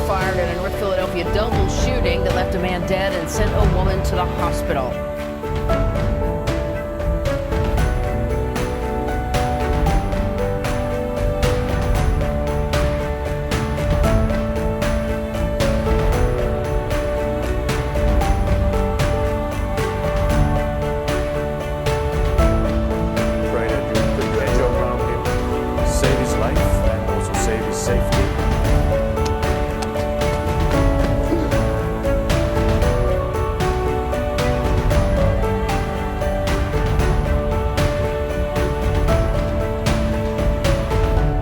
fired in a North Philadelphia double shooting that left a man dead and sent a woman to the hospital. Pray that you put your angel around him, save his life, and also save his safety.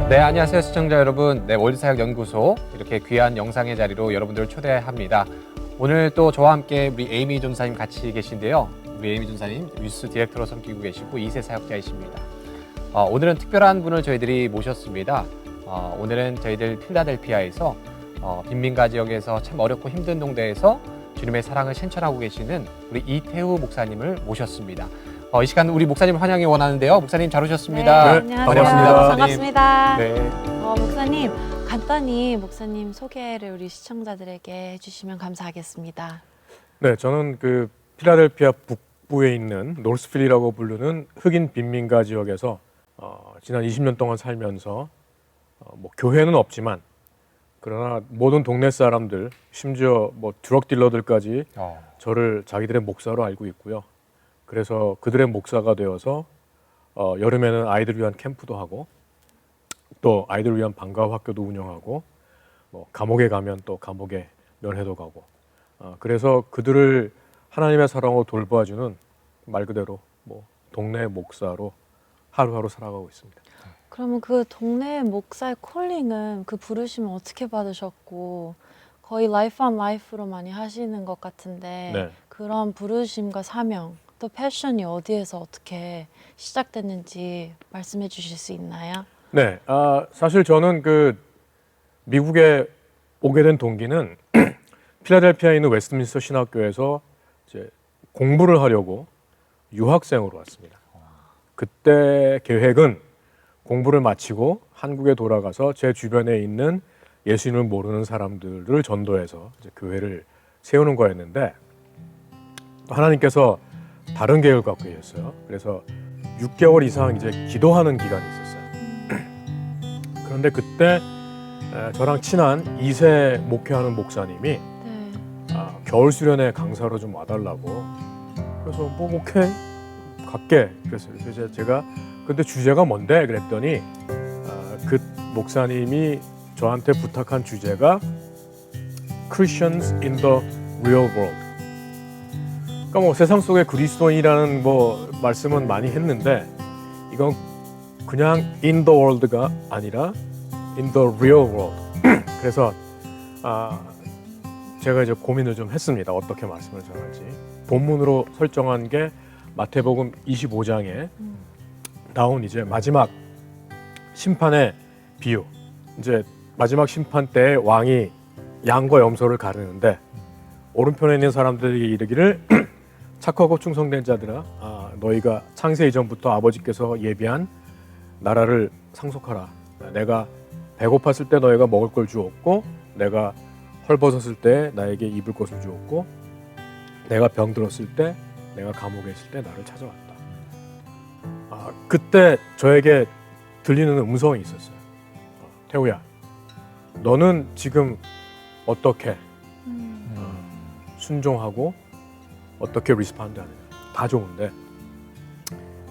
네, 안녕하세요 시청자 여러분. 네, 월드사역연구소 이렇게 귀한 영상의 자리로 여러분들을 초대합니다. 오늘 또 저와 함께 우리 에이미 전사님 같이 계신데요. 우리 에이미 전사님 뉴스 디렉터로 섬기고 계시고 2세 사역자이십니다. 오늘은 특별한 분을 저희들이 모셨습니다. 오늘은 저희들 필라델피아에서 빈민가 지역에서 참 어렵고 힘든 동네에서 주님의 사랑을 실천하고 계시는 우리 이태우 목사님을 모셨습니다. 이 시간 우리 목사님을 환영해 원하는데요. 목사님 잘 오셨습니다. 네, 안녕하세요. 반갑습니다. 반갑습니다. 네. 목사님, 간단히 목사님 소개를 우리 시청자들에게 해주시면 감사하겠습니다. 네, 저는 그 필라델피아 북부에 있는 노스필이라고 부르는 흑인 빈민가 지역에서 지난 20년 동안 살면서 뭐 교회는 없지만 그러나 모든 동네 사람들, 심지어 뭐 드럭 딜러들까지 저를 자기들의 목사로 알고 있고요. 그래서 그들의 목사가 되어서 여름에는 아이들을 위한 캠프도 하고 또 아이들을 위한 방과후 학교도 운영하고 뭐 감옥에 가면 또 감옥에 면회도 가고 그래서 그들을 하나님의 사랑으로 돌봐주는 말 그대로 뭐 동네 목사로 하루하루 살아가고 있습니다. 그러면 그 동네 목사의 콜링은 그 부르심을 어떻게 받으셨고 거의 라이프 온 라이프로 많이 하시는 것 같은데 네. 그런 부르심과 사명 또 패션이 어디에서 어떻게 시작됐는지 말씀해 주실 수 있나요? 네, 사실 저는 그 미국에 오게 된 동기는 필라델피아에 있는 웨스트민스터 신학교에서 이제 공부를 하려고 유학생으로 왔습니다. 그때 계획은 공부를 마치고 한국에 돌아가서 제 주변에 있는 예수님을 모르는 사람들을 전도해서 이제 교회를 세우는 거였는데 하나님께서 다른 계획을 갖고 계셨어요. 그래서 6개월 이상 이제 기도하는 기간이 있었어요. 그런데 그때 저랑 친한 2세 목회하는 목사님이 네. 겨울 수련회 강사로 좀 와달라고. 그래서 뭐 오케이 갈게. 그래서 제가 근데 주제가 뭔데? 그랬더니 그 목사님이 저한테 부탁한 주제가 Christians in the Real World. 그러니까 뭐 세상 속의 그리스도인이라는 뭐 말씀은 많이 했는데 이건 그냥 in the world가 아니라 in the real world. 그래서 제가 이제 고민을 좀 했습니다. 어떻게 말씀을 전할지. 본문으로 설정한 게 마태복음 25장에 나온 이제 마지막 심판의 비유. 이제 마지막 심판 때 왕이 양과 염소를 가르는데 오른편에 있는 사람들이 이르기를 착하고 충성된 자들아, 너희가 창세 이전부터 아버지께서 예비한 나라를 상속하라. 내가 배고팠을 때 너희가 먹을 걸 주었고, 내가 헐벗었을 때 나에게 입을 것을 주었고, 내가 병들었을 때, 내가 감옥에 있을 때 나를 찾아왔다. 그때 저에게 들리는 음성이 있었어요. 태우야, 너는 지금 어떻게 순종하고 어떻게 리스폰드 하느냐. 다 좋은데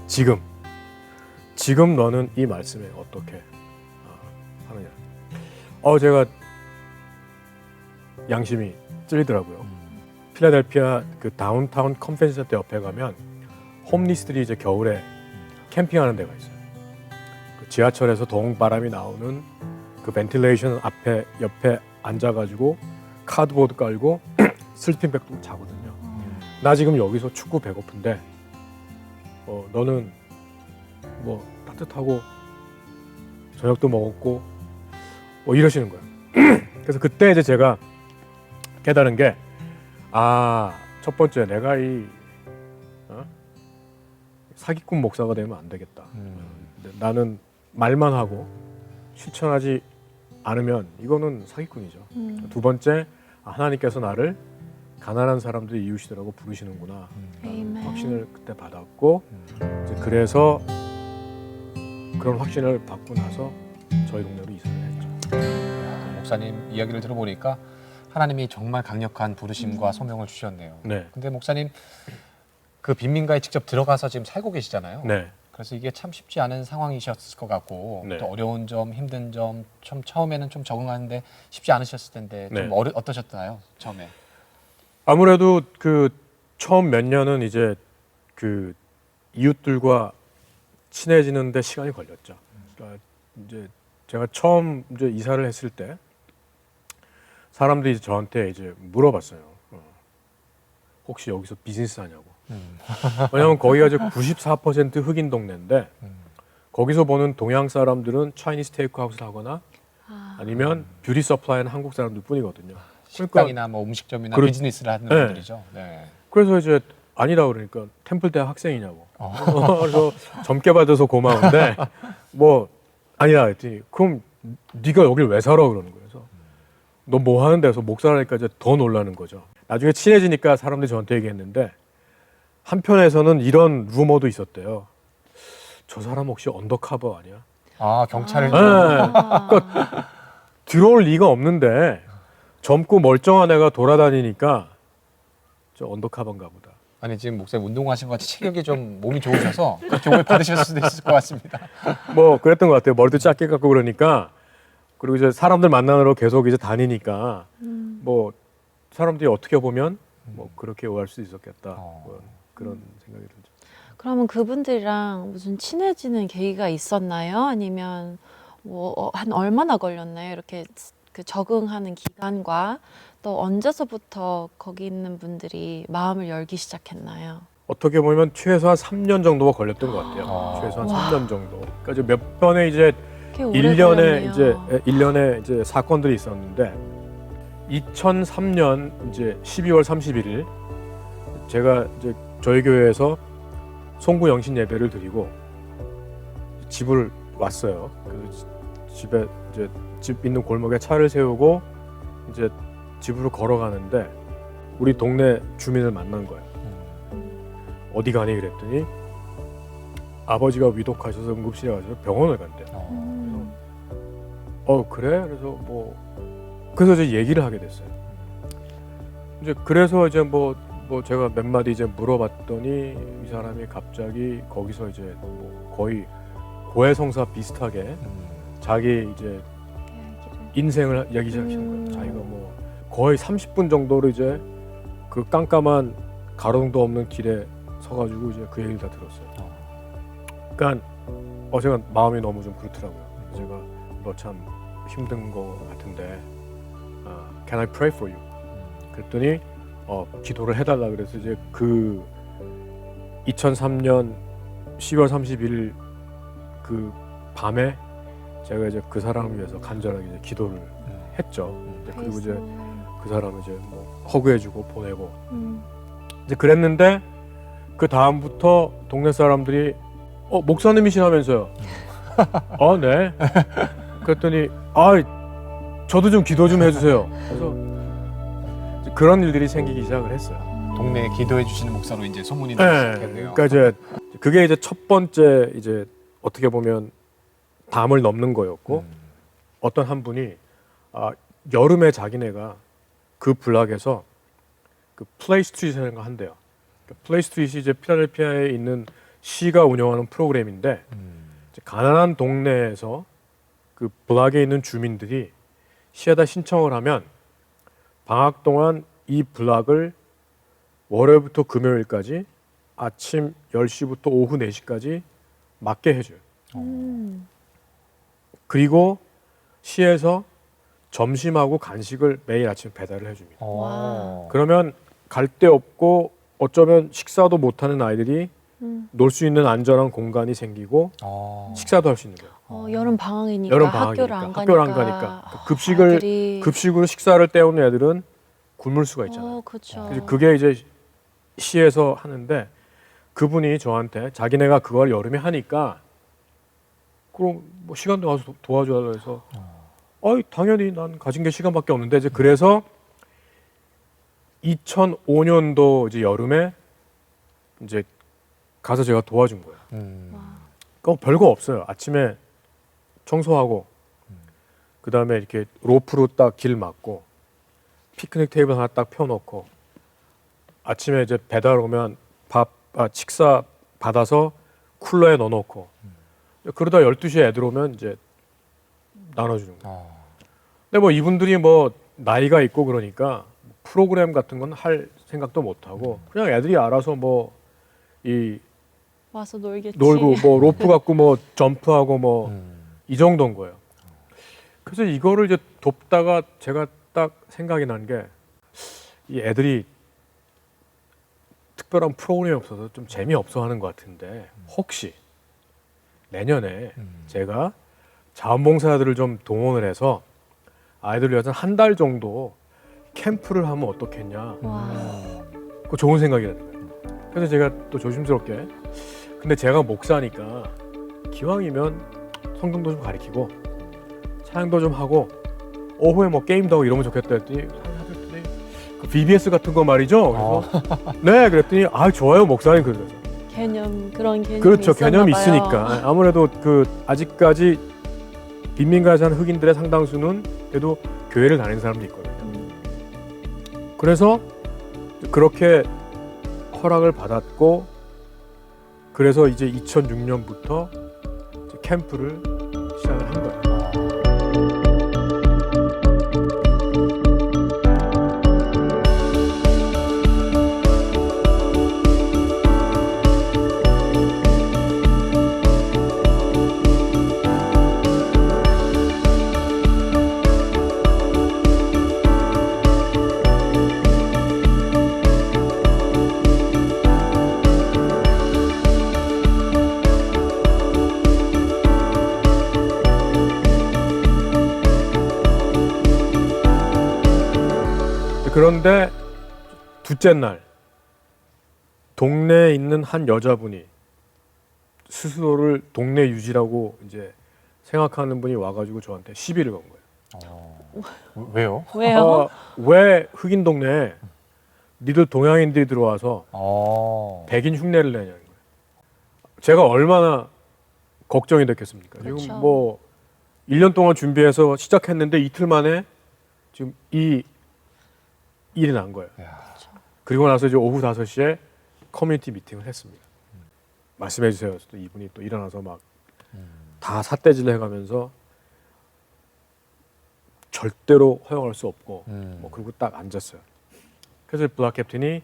지금 너는 이 말씀에 어떻게 하느냐. 제가 양심이 찔리더라고요. 필라델피아 그 다운타운 컨벤션 센터 옆에 가면 홈리스들이 이제 겨울에 캠핑하는 데가 있어요. 그 지하철에서 더운 바람이 나오는 그 벤틸레이션 앞에 옆에 앉아가지고 카드보드 깔고 슬리핑백도 자거든요. 나 지금 여기서 춥고 배고픈데 너는 뭐 따뜻하고 저녁도 먹었고 뭐 이러시는 거예요. 그래서 그때 이제 제가 깨달은 게 첫 번째 내가 이 사기꾼 목사가 되면 안 되겠다. 나는 말만 하고 실천하지 않으면 이거는 사기꾼이죠. 두 번째, 하나님께서 나를 가난한 사람들의 이웃이라고 부르시는구나. 아멘. 확신을 그때 받았고 이제 그래서 그런 확신을 받고 나서 저희 동네로 이사를 했죠. 목사님 이야기를 들어보니까 하나님이 정말 강력한 부르심과 소명을 주셨네요. 네. 근데 목사님 그 빈민가에 직접 들어가서 지금 살고 계시잖아요. 네. 그래서 이게 참 쉽지 않은 상황이셨을 것 같고 네. 또 어려운 점, 힘든 점, 좀 처음에는 좀 적응하는데 쉽지 않으셨을 텐데 좀 네. 어떠셨나요? 처음에? 아무래도 그 처음 몇 년은 이제 그 이웃들과 친해지는데 시간이 걸렸죠. 그러니까 이제 제가 처음 이제 이사를 했을 때 사람들이 이제 저한테 이제 물어봤어요. 혹시 여기서 비즈니스 하냐고. 왜냐하면 거기가 이제 94% 흑인 동네인데 거기서 보는 동양 사람들은 차이니스 테이크아웃을 하거나 아니면 뷰티 서플라이는 한국 사람들 뿐이거든요. 식당이나 뭐 음식점이나 그렇- 비즈니스를 하는 네. 분들이죠. 네. 그래서 이제 아니다 그러니까 템플대학 학생이냐고. 그래서 젊게 받아서 고마운데 뭐 아니다 했더니 그럼 네가 여길 왜 살아 그러는 거예요. 그래서 너 뭐 하는 데서 목사라니까 이제 더 놀라는 거죠. 나중에 친해지니까 사람들이 저한테 얘기했는데 한편에서는 이런 루머도 있었대요. 저 사람 혹시 언더커버 아니야? 아 경찰을 네. 그러니까 들어올 리가 없는데 젊고 멀쩡한 애가 돌아다니니까 저 언더커버인가 보다. 아니 지금 목사님 운동하신 것 같이 체격이 좀 몸이 좋으셔서 그렇게 오해 받으셨을 수도 있을 것 같습니다. 뭐 그랬던 것 같아요. 머리도 작게 갖고 그러니까 그리고 이제 사람들 만나러 계속 이제 다니니까 뭐 사람들이 어떻게 보면 뭐 그렇게 오해할 수도 있었겠다. 뭐 그런 생각이 들죠. 그러면 그분들이랑 무슨 친해지는 계기가 있었나요? 아니면 뭐 한 얼마나 걸렸나요? 이렇게 그 적응하는 기간과 또 언제서부터 거기 있는 분들이 마음을 열기 시작했나요? 어떻게 보면 최소한 3년 정도가 걸렸던 것 같아요. 아. 최소한 와. 3년 정도. 그러니까 이제 몇 번의 이제 꽤 오래 1년에 걸렸네요. 이제 1년에 이제 사건들이 있었는데 2003년 이제 12월 31일 제가 이제 저희 교회에서 송구 영신 예배를 드리고 집을 왔어요. 그래서 집에 이제 집 있는 골목에 차를 세우고 이제 집으로 걸어가는데 우리 동네 주민을 만난 거예요. 어디 가니 그랬더니 아버지가 위독하셔서 응급실에 가셔서 병원을 간대요. 그래? 그래서 이제 얘기를 하게 됐어요. 이제 그래서 이제 뭐 제가 몇 마디 이제 물어봤더니 이 사람이 갑자기 거기서 이제 뭐 거의 고해성사 비슷하게 자기 이제 인생을 얘기 시작하시는 거예요. 자기가 뭐 거의 30분 정도로 이제 그 깜깜한 가로등도 없는 길에 서가지고 이제 그 얘기를 다 들었어요. 그러니까 제가 마음이 너무 좀 그렇더라고요. 제가 너 참 힘든 거 같은데 Can I pray for you? 그랬더니 기도를 해달라 그래서 이제 그 2003년 10월 31일 그 밤에 제가 이제 그 사람을 위해서 간절하게 이제 기도를 했죠. 그리고 이제 그 사람을 이제 뭐 허그해주고 보내고 이제 그랬는데 그 다음부터 동네 사람들이 목사님이시라면서요. 네. 그랬더니 저도 좀 기도 좀 해주세요. 그래서 이제 그런 일들이 생기기 시작을 했어요. 동네에 기도해 주시는 목사로 이제 소문이 네. 나셨겠네요. 그러니까 이제 그게 이제 첫 번째 이제 어떻게 보면 담을 넘는 거였고 어떤 한 분이 여름에 자기네가 그 블락에서 그 플레이 스트릿이라는 거 한대요. 플레이 스트릿이 이제 필라델피아에 있는 시가 운영하는 프로그램인데 이제 가난한 동네에서 그 블락에 있는 주민들이 시에다 신청을 하면 방학 동안 이 블락을 월요일부터 금요일까지 아침 10시부터 오후 4시까지 맡게 해줘요. 그리고 시에서 점심하고 간식을 매일 아침 배달을 해줍니다. 와. 그러면 갈 데 없고 어쩌면 식사도 못하는 아이들이 놀 수 있는 안전한 공간이 생기고 식사도 할 수 있는 거예요. 여름 방학이니까 여름 학교를 방학이니까 안 학교를 안 가니까 가니까 급식으로 식사를 때우는 애들은 굶을 수가 있잖아요. 그렇죠. 그래서 그게 이제 시에서 하는데 그분이 저한테 자기네가 그걸 여름에 하니까 그럼 뭐 시간도 와서 도와줘야 해서 당연히 난 가진 게 시간밖에 없는데 이제 그래서 2005년도 이제 여름에 이제 가서 제가 도와준 거예요. 별거 없어요. 아침에 청소하고 그 다음에 이렇게 로프로 딱 길 막고 피크닉 테이블 하나 딱 펴놓고 아침에 이제 배달 오면 식사 받아서 쿨러에 넣어놓고 그러다 12시에 애들 오면 이제 나눠주는 거예요. 근데 뭐 이분들이 뭐 나이가 있고 그러니까 프로그램 같은 건 할 생각도 못 하고 그냥 애들이 알아서 뭐 와서 놀겠지. 놀고 뭐 로프 갖고 뭐 점프하고 뭐 이 정도인 거예요. 그래서 이거를 이제 돕다가 제가 딱 생각이 난 게 이 애들이 특별한 프로그램이 없어서 좀 재미없어 하는 것 같은데 혹시 내년에 제가 자원봉사자들을 좀 동원을 해서 아이들을 위해서 한 달 정도 캠프를 하면 어떻겠냐. 그거 좋은 생각이라는 거예요. 그래서 제가 또 조심스럽게 근데 제가 목사니까 기왕이면 성경도 좀 가르치고 찬양도 좀 하고 오후에 뭐 게임도 하고 이러면 좋겠다 했더니 그 BBS 같은 거 말이죠. 그래서 네 그랬더니 좋아요 목사님 그러면서 그런 개념이 그렇죠. 있었나 개념이 봐요. 있으니까 아무래도 그 아직까지 빈민가에 사는 흑인들의 상당수는 그래도 교회를 다니는 사람도 있거든요. 그래서 그렇게 허락을 받았고 그래서 이제 2006년부터 이제 캠프를 시작을 한 거예요. 그런데 둘째 날 동네에 있는 한 여자분이 스스로를 동네 유지라고 이제 생각하는 분이 와가지고 저한테 시비를 건 거예요. 왜요? 왜요? 왜 흑인 동네에 니들 동양인들이 들어와서 백인 흉내를 내냐는 거예요. 제가 얼마나 걱정이 됐겠습니까? 그렇죠. 지금 뭐 1년 동안 준비해서 시작했는데 이틀 만에 지금 이 일이 난 거예요. 그리고 나서 이제 오후 5시에 커뮤니티 미팅을 했습니다. 말씀해 주세요. 또 이분이 또 일어나서 막 다 삿대질 해가면서 절대로 허용할 수 없고 뭐 그리고 딱 앉았어요. 그래서 블락 캡틴이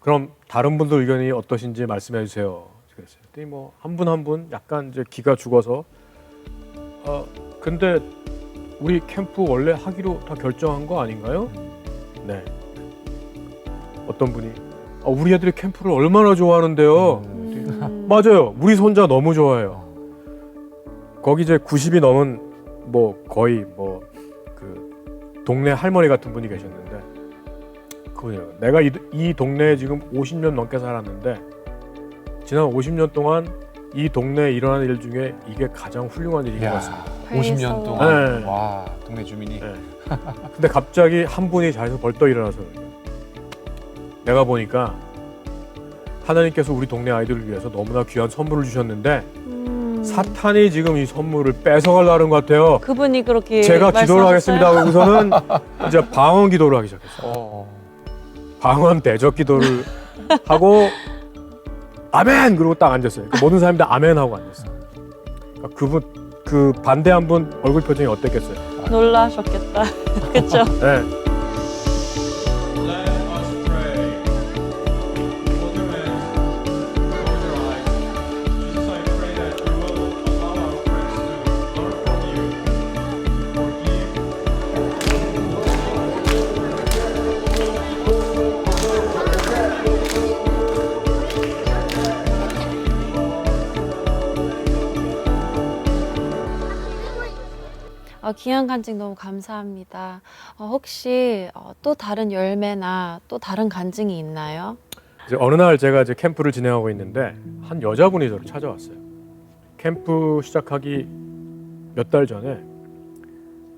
그럼 다른 분들 의견이 어떠신지 말씀해 주세요. 그랬어요. 그랬더니 뭐 한 분 한 분 약간 이제 기가 죽어서 근데 우리 캠프 원래 하기로 다 결정한 거 아닌가요? 네. 어떤 분이 우리 애들이 캠프를 얼마나 좋아하는데요. 맞아요. 우리 손자 너무 좋아해요. 거기 이제 90이 넘은 뭐 거의 뭐 그 동네 할머니 같은 분이 계셨는데 그분이요. 내가 이 동네에 지금 50년 넘게 살았는데 지난 50년 동안 이 동네에 일어나는 일 중에 이게 가장 훌륭한 일인 것 같습니다. 50년 동안. 네. 와, 동네 주민이. 네. 근데 갑자기 한 분이 자리에서 벌떡 일어나서 내가 보니까 하나님께서 우리 동네 아이들을 위해서 너무나 귀한 선물을 주셨는데 사탄이 지금 이 선물을 뺏어가려는 것 같아요. 그분이 그렇게 제가 기도를 말씀하셨어요? 하겠습니다. 그러고서는 이제 방언 기도를 하기 시작했어요. 방언 대적 기도를 하고 아멘! 그러고 딱 앉았어요. 모든 사람들 아멘 하고 앉았어요. 그러니까 그분 그 반대한 분 얼굴 표정이 어땠겠어요? 놀라셨겠다. 그렇죠? 네. Let us pray. Close your hands. Close your eyes. Jesus, I pray that you will allow our friends to learn from you, forgive. 귀한 간증 너무 감사합니다. 혹시 또 다른 열매나 또 다른 간증이 있나요? 이제 어느 날 제가 이제 캠프를 진행하고 있는데 한 여자분이 저를 찾아왔어요. 캠프 시작하기 몇 달 전에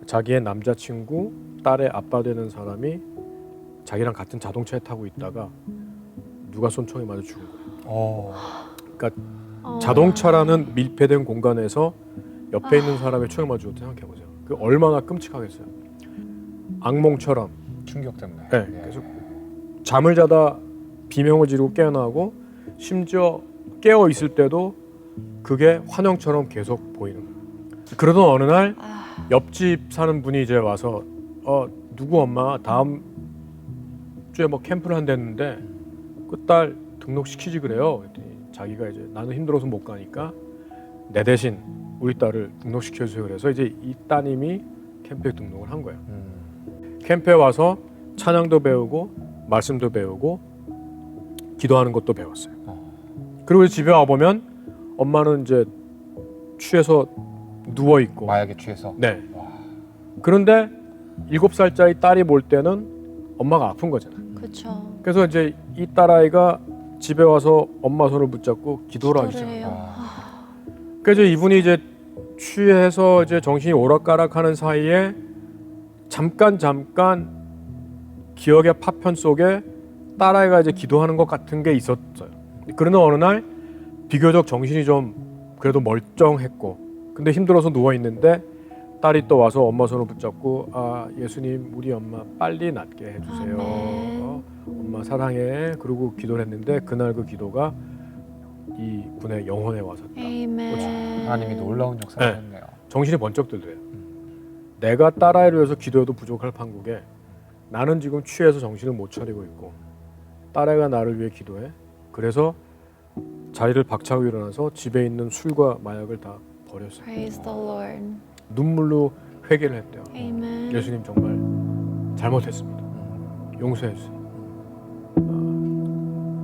자기의 남자친구, 딸의 아빠 되는 사람이 자기랑 같은 자동차에 타고 있다가 누가 쏜총에 맞아 죽은 거예요. 그러니까 자동차라는 밀폐된 공간에서 옆에 있는 사람의 총에 맞아 죽었다 생각해 보세요. 그 얼마나 끔찍하겠어요. 악몽처럼. 충격 때문에. 네, 그래서 잠을 자다 비명을 지르고 깨어나고 심지어 깨어 있을 때도 그게 환영처럼 계속 보이는 거예요. 그러던 어느 날 옆집 사는 분이 이제 와서 누구 엄마 다음 주에 뭐 캠프를 한댔는데 그 딸 등록시키지 그래요. 그랬더니 자기가 이제 나는 힘들어서 못 가니까 내 대신 우리 딸을 등록시켜주세요. 그래서 이제 이 따님이 캠프에 등록을 한 거예요. 캠프에 와서 찬양도 배우고 말씀도 배우고 기도하는 것도 배웠어요. 그리고 집에 와 보면 엄마는 이제 취해서 누워 있고. 마약에 취해서. 네. 그런데 7살짜리 딸이 볼 때는 엄마가 아픈 거잖아요. 그렇죠. 그래서 이제 이 딸아이가 집에 와서 엄마 손을 붙잡고 기도를 하기 기도를 시작해요. 해요. 그래서 이분이 이제 취해서 이제 정신이 오락가락하는 사이에 잠깐 기억의 파편 속에 딸아이가 이제 기도하는 것 같은 게 있었어요. 그러는 어느 날 비교적 정신이 좀 그래도 멀쩡했고, 근데 힘들어서 누워 있는데 딸이 또 와서 엄마 손을 붙잡고 예수님 우리 엄마 빨리 낫게 해주세요. 아멘. 엄마 사랑해. 그러고 기도를 했는데 그날 그 기도가 이 분의 영혼에 와서 아멘. 하나님이 놀라운 역사를 네. 했네요. 정신이 번쩍 들더래요. 내가 딸아이를 위해서 기도해도 부족할 판국에 나는 지금 취해서 정신을 못 차리고 있고 딸아이가 나를 위해 기도해. 그래서 자리를 박차고 일어나서 집에 있는 술과 마약을 다 버렸어요. Praise the Lord. 눈물로 회개를 했대요. Amen. 예수님 정말 잘못했습니다. 용서해 주세요.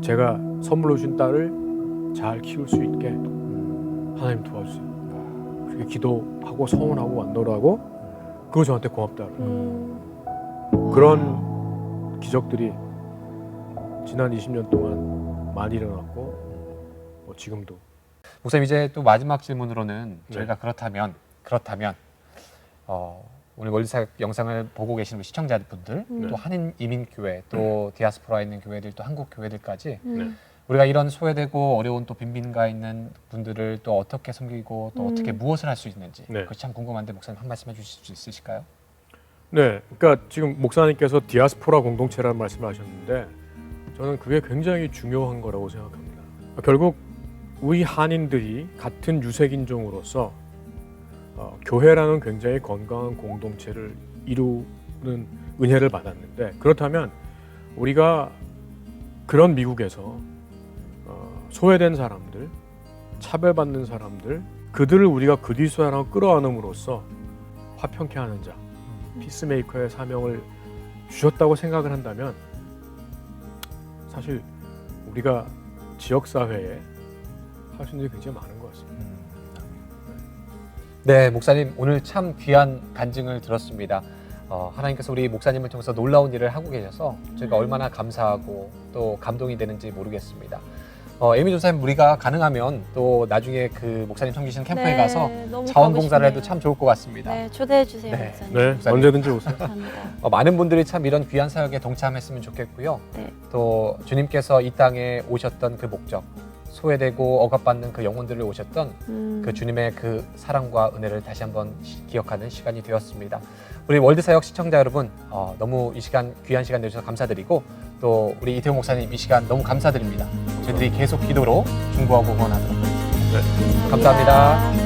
제가 선물로 준 딸을 잘 키울 수 있게 하나님 도와주세요. 그렇게 기도하고 서원하고 완도하고 그리고 저한테 고맙다. 그런 기적들이 지난 20년 동안 많이 일어났고 뭐 지금도. 목사님 이제 또 마지막 질문으로는 네. 저희가 그렇다면 오늘 월드사역 영상을 보고 계시는 우리 시청자분들 또 한인 이민교회 또 디아스포라에 있는 교회들 또 한국 교회들까지 네. 우리가 이런 소외되고 어려운 또 빈민가에 있는 분들을 또 어떻게 섬기고 또 어떻게 무엇을 할 수 있는지 네. 그것이 참 궁금한데 목사님 한 말씀 해주실 수 있으실까요? 네, 그러니까 지금 목사님께서 디아스포라 공동체라는 말씀을 하셨는데 저는 그게 굉장히 중요한 거라고 생각합니다. 결국 우리 한인들이 같은 유색인종으로서 교회라는 굉장히 건강한 공동체를 이루는 은혜를 받았는데 그렇다면 우리가 그런 미국에서 소외된 사람들, 차별받는 사람들, 그들을 우리가 그 뒷사람으로 끌어안음으로써 화평케 하는 자, 피스메이커의 사명을 주셨다고 생각을 한다면 사실 우리가 지역사회에 할 수 있는 게 굉장히 많은 것 같습니다. 네, 목사님 오늘 참 귀한 간증을 들었습니다. 하나님께서 우리 목사님을 통해서 놀라운 일을 하고 계셔서 저희가 얼마나 감사하고 또 감동이 되는지 모르겠습니다. 에이미 전사님 우리가 가능하면 또 나중에 그 목사님 섬기시는 캠프에 네, 가서 너무 자원봉사를 가고 해도 참 싶네요. 좋을 것 같습니다. 네, 초대해 주세요, 네. 목사님. 네, 목사님. 언제든지 오세요. 감사합니다. 많은 분들이 참 이런 귀한 사역에 동참했으면 좋겠고요. 네. 또 주님께서 이 땅에 오셨던 그 목적, 소외되고 억압받는 그 영혼들을 오셨던 그 주님의 그 사랑과 은혜를 다시 한번 기억하는 시간이 되었습니다. 우리 월드사역 시청자 여러분, 너무 이 시간 귀한 시간 내주셔서 감사드리고 또 우리 이태용 목사님 이 시간 너무 감사드립니다. 저희들이 계속 기도로 중보하고 응원하도록 하겠습니다. 네. 감사합니다.